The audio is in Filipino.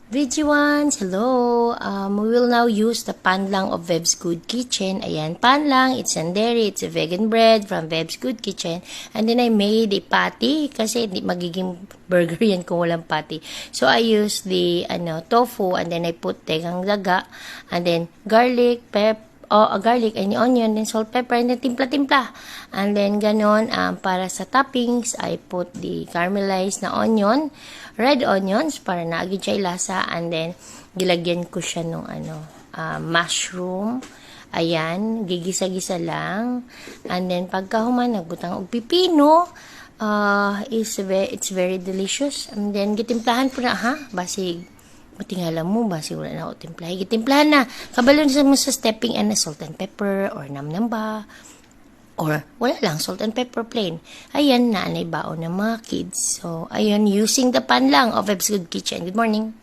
VG1s, hello! We will now use the panlang of Veb's Good Kitchen. Ayan, panlang, it's sanderi, it's a vegan bread from Veb's Good Kitchen. And then I made a patty kasi hindi magiging burger yan kung walang patty. So I used the tofu and then I put tegang daga and then garlic, garlic and onion, then salt, pepper, and then timpla-timpla. And then ganon, para sa toppings, I put the caramelized na onion, red onions, para naagin siya lasa, and then gilagyan ko siya nung mushroom. Ayan, gigisa-gisa lang. And then pagka nagutang og pipino, it's very delicious. And then gitimplahan po na, basig matingala mo ba wala na ako timplahe. Gitimplahan na. Kabalon sa mo sa stepping and na salt and pepper or namnam ba. Or wala lang, salt and pepper plain. Ayan, naanay baon ng mga kids. So, ayun, using the pan lang of Veb's Good Kitchen. Good morning.